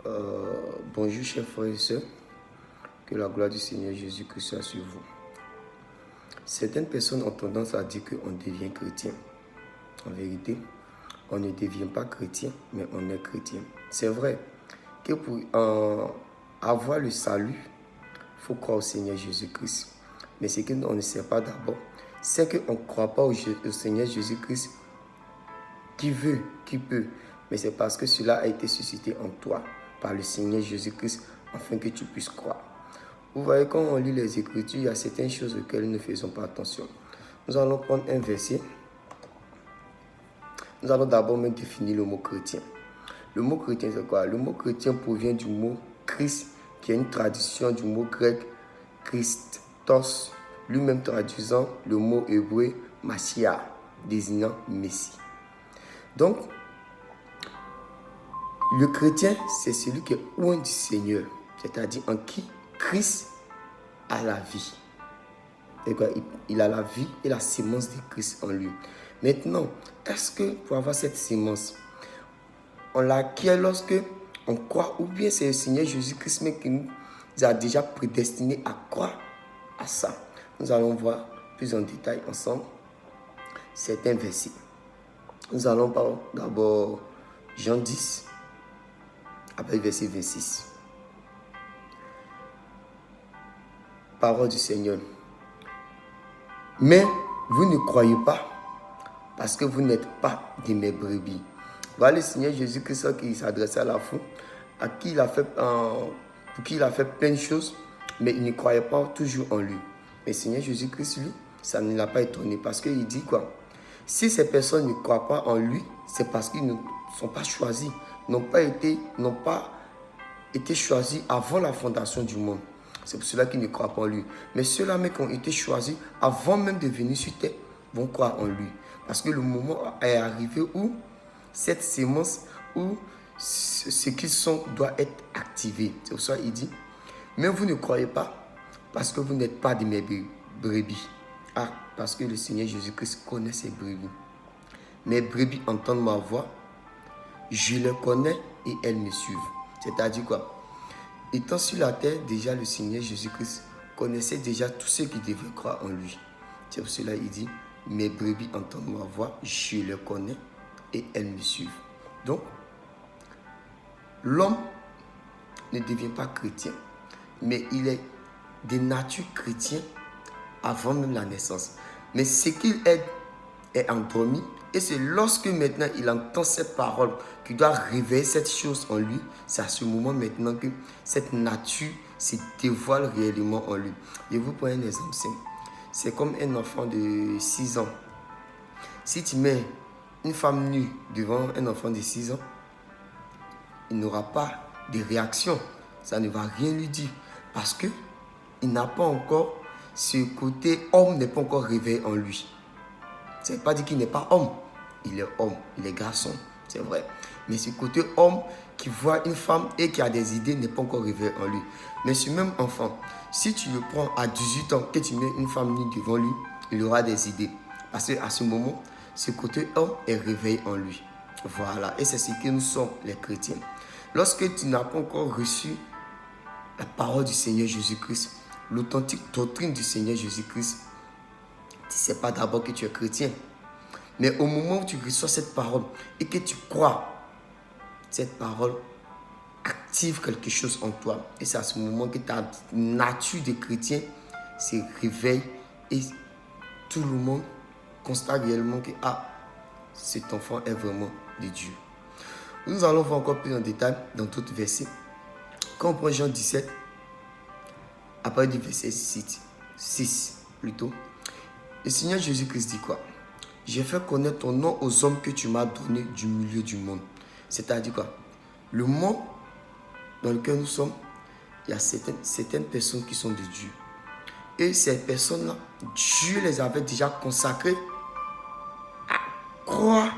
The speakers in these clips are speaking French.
Bonjour chers frères et sœurs, que la gloire du Seigneur Jésus-Christ soit sur vous. Certaines personnes ont tendance à dire qu'on devient chrétien. En vérité, on ne devient pas chrétien, mais on est chrétien. C'est vrai que pour avoir le salut, il faut croire au Seigneur Jésus-Christ. Mais ce qu'on ne sait pas d'abord, c'est qu'on ne croit pas au Seigneur Jésus-Christ qui veut, qui peut. Mais c'est parce que cela a été suscité en toi par le Seigneur Jésus-Christ afin que tu puisses croire. Vous voyez, quand on lit les Écritures, il y a certaines choses auxquelles nous ne faisons pas attention. Nous allons prendre un verset. Nous allons d'abord même définir le mot chrétien. Le mot chrétien, c'est quoi? Le mot chrétien provient du mot Christ, qui est une traduction du mot grec Christos, lui-même traduisant le mot hébreu Mashiach, désignant Messie. Donc, le chrétien, c'est celui qui est loin du Seigneur, c'est-à-dire en qui Christ a la vie. Il a la vie et la sémence de Christ en lui. Maintenant, est-ce que pour avoir cette sémence, on l'acquiert lorsque on croit, ou bien c'est le Seigneur Jésus-Christ qui nous a déjà prédestinés à croire à ça? Nous allons voir plus en détail ensemble certains versets. Nous allons parler d'abord Jean 10, après verset 26. Parole du Seigneur. Mais vous ne croyez pas parce que vous n'êtes pas de mes brebis. Voilà le Seigneur Jésus-Christ qui s'adressait à la foule, à qui pour qui il a fait plein de choses, mais il ne croyait pas toujours en lui. Mais le Seigneur Jésus-Christ, lui, ça ne l'a pas étonné parce qu'il dit quoi? Si ces personnes ne croient pas en lui, c'est parce qu'ils ne sont pas choisis, n'ont pas été choisis avant la fondation du monde. C'est pour cela qu'ils ne croient pas en lui. Mais ceux-là qui ont été choisis avant même de venir sur terre vont croire en lui. Parce que le moment est arrivé où cette sémence, où ce qu'ils sont doit être activé. C'est pour ça qu'il dit, mais vous ne croyez pas parce que vous n'êtes pas de mes brebis. Ah, parce que le Seigneur Jésus-Christ connaît ses brebis. Mes brebis entendent ma voix, je les connais et elles me suivent. C'est-à-dire quoi? Étant sur la terre, déjà le Seigneur Jésus-Christ connaissait déjà tous ceux qui devaient croire en lui. C'est pour cela qu'il dit, mes brebis entendent ma voix, je les connais et elles me suivent. Donc, l'homme ne devient pas chrétien, mais il est de nature chrétien avant même la naissance. Mais ce qu'il est endormi, et c'est lorsque maintenant il entend cette parole qu'il doit réveiller cette chose en lui, c'est à ce moment maintenant que cette nature se dévoile réellement en lui. Je vous prends un exemple simple. C'est comme un enfant de 6 ans. Si tu mets une femme nue devant un enfant de 6 ans, il n'aura pas de réaction. Ça ne va rien lui dire. Parce qu'il n'a pas encore, ce côté homme n'est pas encore réveillé en lui. Ça ne veut pas dire qu'il n'est pas homme. Il est homme, il est garçon, c'est vrai. Mais ce côté homme qui voit une femme et qui a des idées n'est pas encore réveillé en lui. Mais ce même enfant, si tu le prends à 18 ans, que tu mets une femme nue devant lui, il aura des idées. Parce qu'à ce moment, ce côté homme est réveillé en lui. Voilà, et c'est ce que nous sommes les chrétiens. Lorsque tu n'as pas encore reçu la parole du Seigneur Jésus-Christ, l'authentique doctrine du Seigneur Jésus-Christ, tu ne sais pas d'abord que tu es chrétien. Mais au moment où tu reçois cette parole et que tu crois, cette parole active quelque chose en toi. Et c'est à ce moment que ta nature de chrétien se réveille et tout le monde constate réellement que cet enfant est vraiment de Dieu. Nous allons voir encore plus en détail dans d'autres versets. Quand on prend Jean 17, après du verset 6 plutôt, le Seigneur Jésus-Christ dit quoi? J'ai fait connaître ton nom aux hommes que tu m'as donné du milieu du monde. C'est-à-dire quoi? Le monde dans lequel nous sommes, il y a certaines personnes qui sont de Dieu. Et ces personnes-là, Dieu les avait déjà consacrées à croire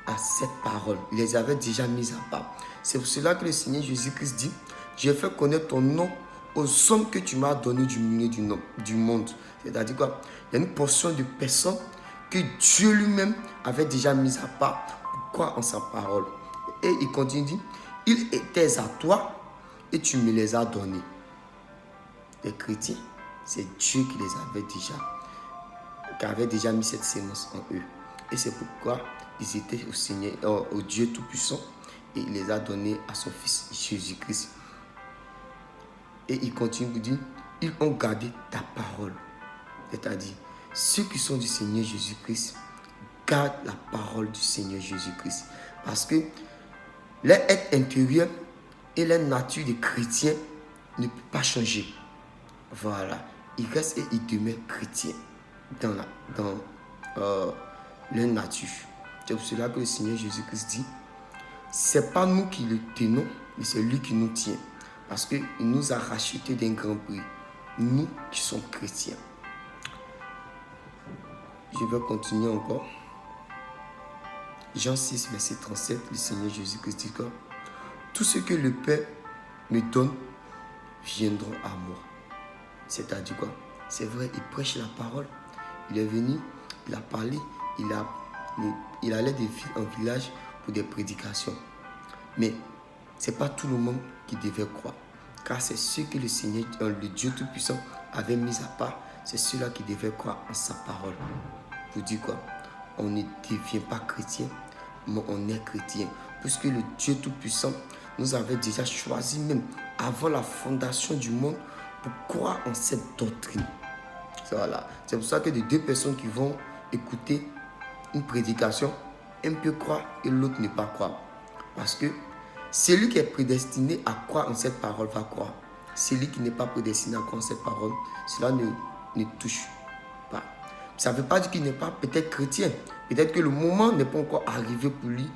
à cette parole. Il les avait déjà mises à part. C'est pour cela que le Seigneur Jésus-Christ dit, j'ai fait connaître ton nom aux hommes que tu m'as donné du milieu du monde. C'est-à-dire quoi? Il y a une portion de personnes que Dieu lui-même avait déjà mis à part pour croire en sa parole. Et il continue, dit, ils étaient à toi et tu me les as donnés. Les chrétiens, c'est Dieu qui les avait déjà, qui avait déjà mis cette sémence en eux. Et c'est pourquoi ils étaient au Seigneur, au Dieu Tout-Puissant, et il les a donnés à son Fils Jésus-Christ. Et il continue de dire, ils ont gardé ta parole. C'est-à-dire, ceux qui sont du Seigneur Jésus-Christ gardent la parole du Seigneur Jésus-Christ. Parce que leur être intérieur et leur nature de chrétien ne peut pas changer. Voilà. Ils restent et ils demeurent chrétiens dans leur nature. C'est pour cela que le Seigneur Jésus-Christ dit, c'est pas nous qui le tenons, mais c'est lui qui nous tient. Parce qu'il nous a rachetés d'un grand prix. Nous qui sommes chrétiens. Je vais continuer encore. Jean 6, verset 37, le Seigneur Jésus-Christ dit que tout ce que le Père me donne viendra à moi. C'est-à-dire quoi? C'est vrai, il prêche la parole. Il est venu, il a parlé, il allait de ville en village pour des prédications. Mais ce n'est pas tout le monde qui devait croire. Car c'est ce que le Seigneur, le Dieu Tout-Puissant, avait mis à part. C'est ceux-là qui devaient croire en sa parole. Vous dites quoi? On ne devient pas chrétien, mais on est chrétien. Puisque le Dieu Tout-Puissant nous avait déjà choisi même avant la fondation du monde pour croire en cette doctrine. Voilà. C'est pour ça que les deux personnes qui vont écouter une prédication, un peut croire et l'autre ne pas croire. Parce que celui qui est prédestiné à croire en cette parole va croire. Celui qui n'est pas prédestiné à croire en cette parole, cela ne touche pas. Ça ne veut pas dire qu'il n'est pas peut-être chrétien. Peut-être que le moment n'est pas encore arrivé pour lui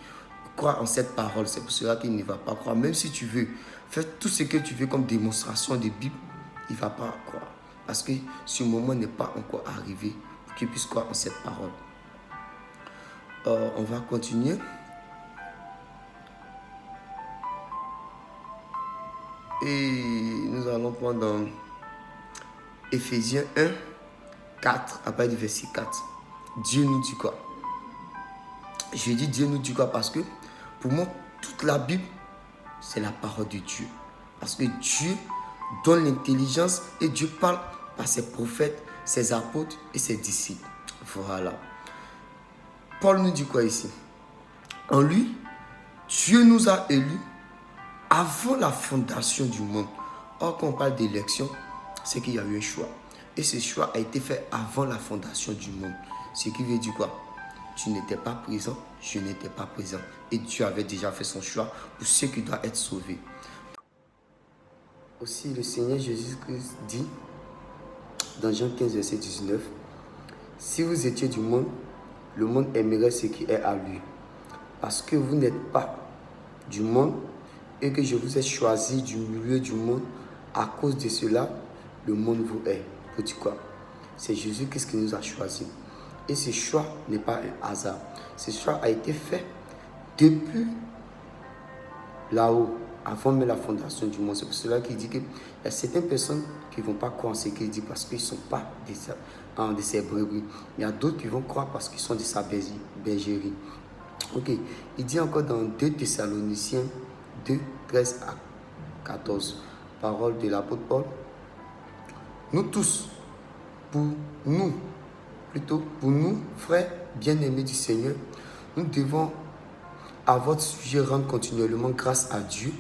croire en cette parole. C'est pour cela qu'il ne va pas croire. Même si tu veux faire tout ce que tu veux comme démonstration de Bible, il ne va pas croire. Parce que ce moment n'est pas encore arrivé pour qu'il puisse croire en cette parole. On va continuer. Et nous allons prendre dans Éphésiens 1, 4, à partir du verset 4. Dieu nous dit quoi? Je dis Dieu nous dit quoi parce que pour moi, toute la Bible, c'est la parole de Dieu. Parce que Dieu donne l'intelligence et Dieu parle par ses prophètes, ses apôtres et ses disciples. Voilà. Paul nous dit quoi ici? En lui, Dieu nous a élus avant la fondation du monde. Or, quand on parle d'élection, c'est qu'il y a eu un choix. Et ce choix a été fait avant la fondation du monde. Ce qui veut dire quoi? Tu n'étais pas présent, je n'étais pas présent. Et Dieu avait déjà fait son choix pour ceux qui doivent être sauvés. Aussi, le Seigneur Jésus-Christ dit, dans Jean 15, verset 19, « Si vous étiez du monde, le monde aimerait ce qui est à lui. Parce que vous n'êtes pas du monde, et que je vous ai choisi du milieu du monde, à cause de cela, le monde vous hait. » Pour dire quoi? C'est Jésus-Christ qui nous a choisis. Et ce choix n'est pas un hasard. Ce choix a été fait depuis là-haut, avant même la fondation du monde. C'est pour cela qu'il dit qu'il y a certaines personnes qui ne vont pas croire en ce qu'il dit parce qu'ils ne sont pas de ses brebis. Il y a d'autres qui vont croire parce qu'ils sont de sa bergerie. Ok. Il dit encore dans 2 Thessaloniciens 2, 13 à 14. Parole de l'apôtre Paul. Nous tous, pour nous, frères bien-aimés du Seigneur, nous devons à votre sujet rendre continuellement grâce à Dieu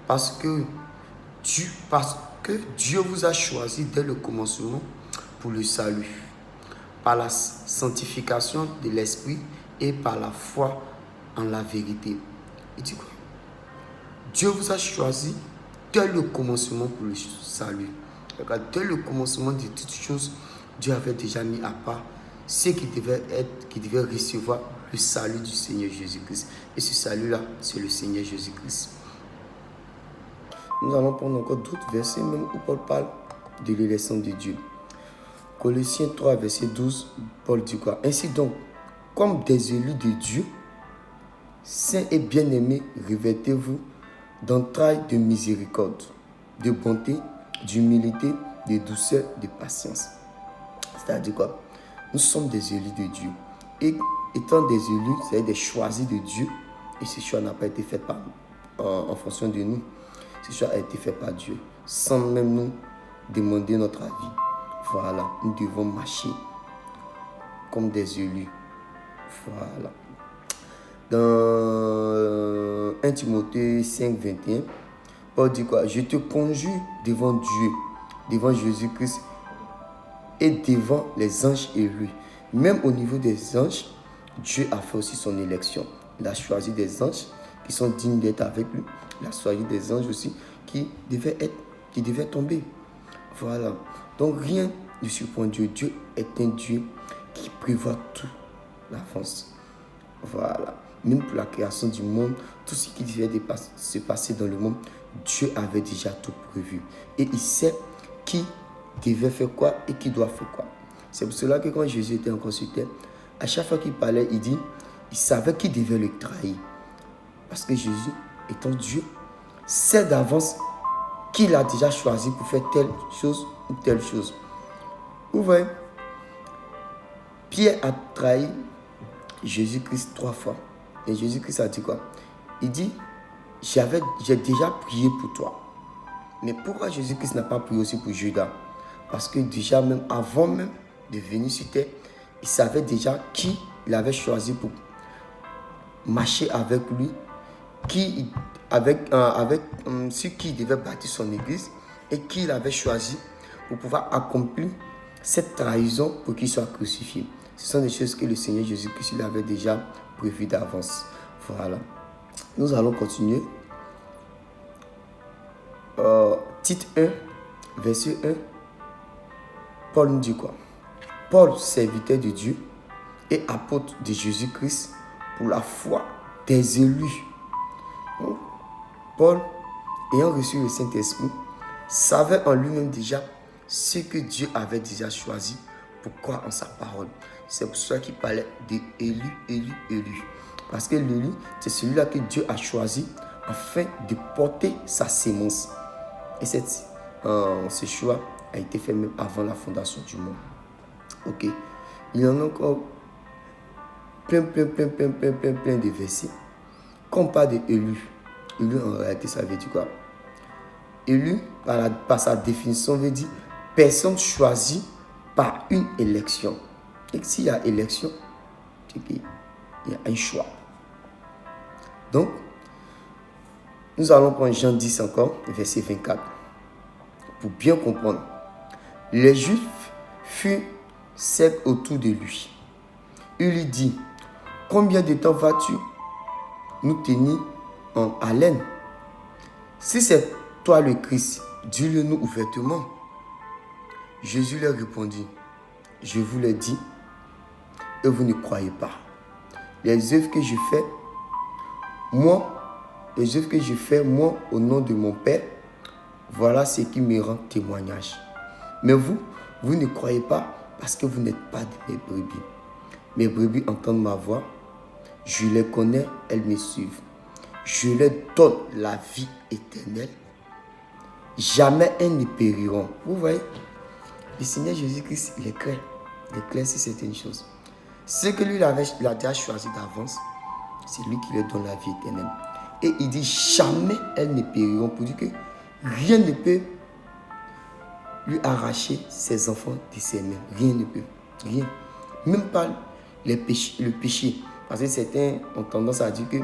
parce que Dieu vous a choisi dès le commencement pour le salut, par la sanctification de l'esprit et par la foi en la vérité. Il dit quoi? Dieu vous a choisi dès le commencement pour le salut. Dès le commencement de toutes choses, Dieu avait déjà mis à part ceux qui devaient recevoir le salut du Seigneur Jésus-Christ. Et ce salut-là, c'est le Seigneur Jésus-Christ. Nous allons prendre encore d'autres versets, même où Paul parle de l'élection de Dieu. Colossiens 3, verset 12, Paul dit quoi? Ainsi donc, comme des élus de Dieu, saints et bien-aimés, revêtez-vous d'entrailles de miséricorde, de bonté, d'humilité, de douceur, de patience. C'est-à-dire quoi? Nous sommes des élus de Dieu. Et étant des élus, c'est-à-dire des choisis de Dieu, et ce choix n'a pas été fait par en fonction de nous. Ce choix a été fait par Dieu, sans même nous demander notre avis. Voilà, nous devons marcher comme des élus. Voilà. Dans 1 Timothée 5, 21, Paul dit quoi? Je te conjure devant Dieu, devant Jésus-Christ et devant les anges élus. Même au niveau des anges, Dieu a fait aussi son élection. Il a choisi des anges qui sont dignes d'être avec lui. Il a choisi des anges aussi qui devaient tomber. Voilà. Donc rien ne surprend Dieu. Dieu est un Dieu qui prévoit tout l'avance. Voilà. Même pour la création du monde, tout ce qui devait se passer dans le monde, Dieu avait déjà tout prévu. Et il sait qui devait faire quoi et qui doit faire quoi. C'est pour cela que quand Jésus était encore sur terre, à chaque fois qu'il parlait, il savait qui devait le trahir. Parce que Jésus, étant Dieu, sait d'avance qu'il a déjà choisi pour faire telle chose ou telle chose. Vous voyez, Pierre a trahi Jésus-Christ 3 fois. Et Jésus-Christ a dit quoi? Il dit, j'ai déjà prié pour toi. Mais pourquoi Jésus-Christ n'a pas prié aussi pour Judas? Parce que déjà, même avant même de venir sur terre, il savait déjà qui il avait choisi pour marcher avec lui, sur qui il devait bâtir son église et qui il avait choisi pour pouvoir accomplir cette trahison pour qu'il soit crucifié. Ce sont des choses que le Seigneur Jésus-Christ il avait déjà prévues d'avance. Voilà. Nous allons continuer. Tite 1, verset 1. Paul nous dit quoi? Paul, serviteur de Dieu et apôtre de Jésus-Christ pour la foi des élus. Donc, Paul, ayant reçu le Saint-Esprit, savait en lui-même déjà ce que Dieu avait déjà choisi pour croire en sa parole. C'est pour ça qu'il parlait d'élu. Parce que l'élu, c'est celui-là que Dieu a choisi afin de porter sa sémence. Et ce choix a été fait même avant la fondation du monde. Ok. Il y en a encore plein de versets. Quand on parle d'élu, élu en réalité, ça veut dire quoi? Élu, par sa définition, veut dire personne choisie par une élection. Et s'il y a élection, c'est qu'il y a un choix. Donc, nous allons prendre Jean 10 encore, verset 24. Pour bien comprendre, les Juifs furent secs autour de lui. Il lui dit, combien de temps vas-tu nous tenir en haleine? Si c'est toi le Christ, dis-le-nous ouvertement. Jésus leur répondit, je vous le dis, et vous ne croyez pas. Les œuvres que je fais, moi, au nom de mon Père, voilà ce qui me rend témoignage. Mais vous ne croyez pas parce que vous n'êtes pas de mes brebis. Mes brebis entendent ma voix, je les connais, elles me suivent. Je leur donne la vie éternelle. Jamais elles ne périront. Vous voyez, le Seigneur Jésus-Christ, il est clair. Il est clair sur certaines choses. Ce que lui, il a déjà choisi d'avance, c'est lui qui leur donne la vie éternelle. Et il dit, jamais elles ne périront. Pour dire que rien ne peut lui arracher ses enfants de ses mains. Rien ne peut. Rien. Même pas le péché. Parce que certains ont tendance à dire que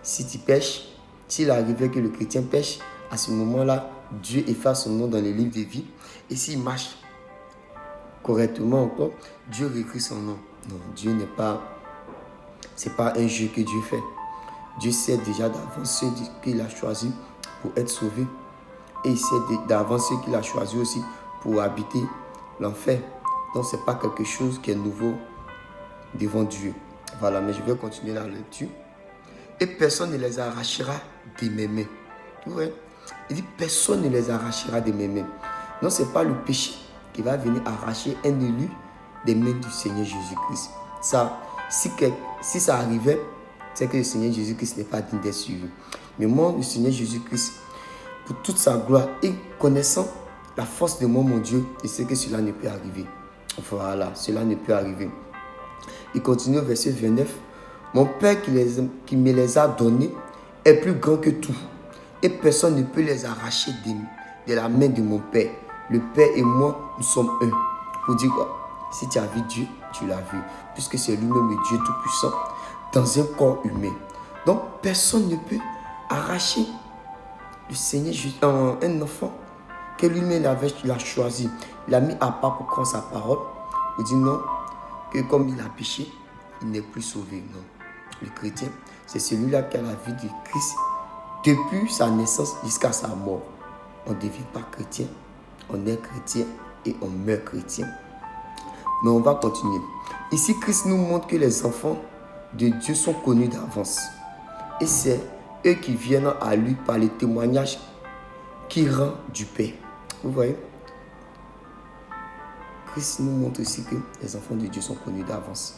si tu pêches, s'il arrivait que le chrétien pêche, à ce moment-là, Dieu efface son nom dans le livre de vie. Et s'il marche correctement encore, Dieu réécrit son nom. Non, Dieu n'est pas... C'est pas un jeu que Dieu fait. Dieu sait déjà d'avance ceux qu'il a choisi pour être sauvé. Et il sait d'avance ceux qu'il a choisi aussi pour habiter l'enfer. Donc, ce n'est pas quelque chose qui est nouveau devant Dieu. Voilà, mais je vais continuer la lecture. Et personne ne les arrachera de mes mains. Ouais. Il dit, personne ne les arrachera de mes mains. Non, ce n'est pas le péché qui va venir arracher un élu des mains du Seigneur Jésus-Christ. Ça, si ça arrivait, c'est que le Seigneur Jésus-Christ n'est pas digne d'être suivi. Mais moi, le Seigneur Jésus-Christ, pour toute sa gloire et connaissant la force de moi, mon Dieu, je sais que cela ne peut arriver. Voilà, cela ne peut arriver. Il continue au verset 29. Mon Père qui me les a donnés est plus grand que tout. et personne ne peut les arracher de la main de mon Père. Le Père et moi, nous sommes un. Pour dire quoi? Si tu as vu Dieu, tu l'as vu. Puisque c'est lui-même le Dieu Tout-Puissant dans un corps humain. Donc, personne ne peut arracher le Seigneur Jésus, un enfant que lui-même l'a choisi. Il a mis à part pour prendre sa parole. Il dit non, que comme il a péché, il n'est plus sauvé. Non. Le chrétien, c'est celui-là qui a la vie de Christ depuis sa naissance jusqu'à sa mort. On ne devient pas chrétien, on est chrétien et on meurt chrétien. Mais on va continuer. Ici, Christ nous montre que les enfants de Dieu sont connus d'avance. Et c'est eux qui viennent à lui par les témoignages qui rend du Père. Vous voyez? Christ nous montre ici que les enfants de Dieu sont connus d'avance.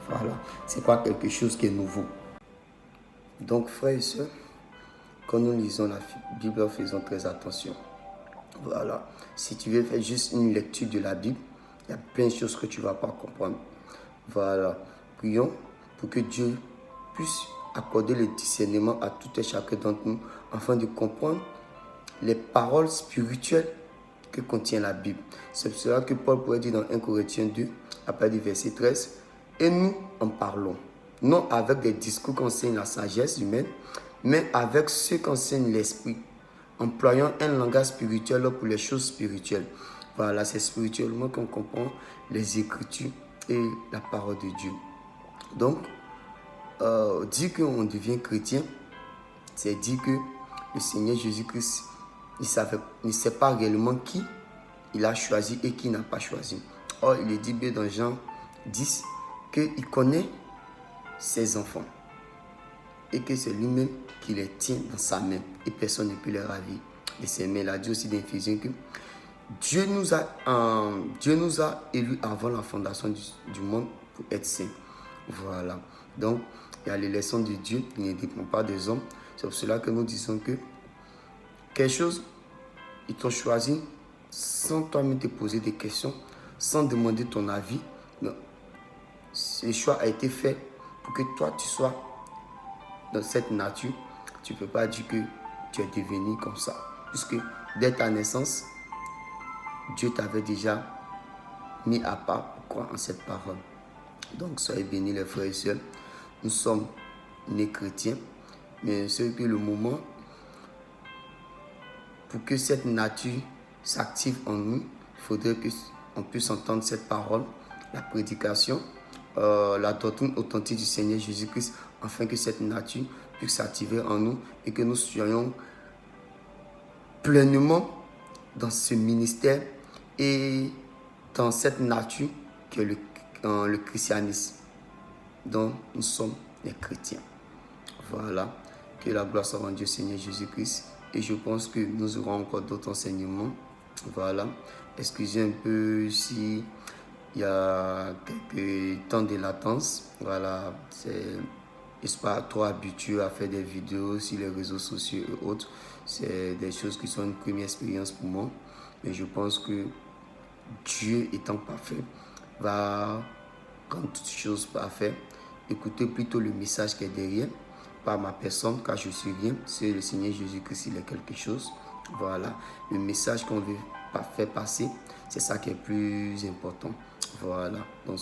Voilà. C'est pas quelque chose qui est nouveau. Donc, frères et sœurs, quand nous lisons la Bible, faisons très attention. Voilà. Si tu veux faire juste une lecture de la Bible, il y a plein de choses que tu ne vas pas comprendre. Voilà. Prions pour que Dieu puisse accorder le discernement à tout et chacun d'entre nous afin de comprendre les paroles spirituelles que contient la Bible. C'est pour cela que Paul pourrait dire dans 1 Corinthiens 2, à partir du verset 13, « Et nous en parlons, non avec des discours qu'enseigne la sagesse humaine, mais avec ceux qu'enseigne l'Esprit, employant un langage spirituel pour les choses spirituelles. » Voilà, c'est spirituellement qu'on comprend les Écritures et la parole de Dieu. Donc, dire qu'on devient chrétien, c'est dire que le Seigneur Jésus-Christ ne sait pas réellement qui il a choisi et qui n'a pas choisi. Or, il est dit bien dans Jean 10 qu'il connaît ses enfants et que c'est lui-même qui les tient dans sa main et personne ne peut les ravir de ses mains. Il a dit aussi dans Éphésiens que Dieu nous a élus avant la fondation du monde pour être saints. Voilà. Donc, il y a l'élection de Dieu qui ne dépend pas des hommes. C'est pour cela que nous disons que quelque chose, ils t'ont choisi sans toi-même te poser des questions, sans demander ton avis. Non. Ce choix a été fait pour que toi, tu sois dans cette nature. Tu ne peux pas dire que tu es devenu comme ça. Puisque dès ta naissance, Dieu t'avait déjà mis à part pour croire en cette parole. Donc, soyez bénis les frères et sœurs. Nous sommes nés chrétiens, mais c'est que le moment pour que cette nature s'active en nous, il faudrait qu'on puisse entendre cette parole, la prédication, la doctrine authentique du Seigneur Jésus-Christ, afin que cette nature puisse s'activer en nous et que nous soyons pleinement dans ce ministère et dans cette nature que le christianisme dont nous sommes les chrétiens. Voilà, que la gloire soit rendue au Seigneur Jésus-Christ. Et je pense que nous aurons encore d'autres enseignements. Voilà, excusez un peu si il y a quelques temps de latence. Voilà, je ne suis pas trop habitué à faire des vidéos sur les réseaux sociaux et autres. C'est des choses qui sont une première expérience pour moi. Mais je pense que Dieu étant parfait va rendre toutes choses parfaites. Écoutez plutôt le message qui est derrière, pas ma personne, car je suis rien. C'est le Seigneur Jésus-Christ, il est quelque chose. Voilà, le message qu'on veut faire passer, c'est ça qui est plus important. Voilà, donc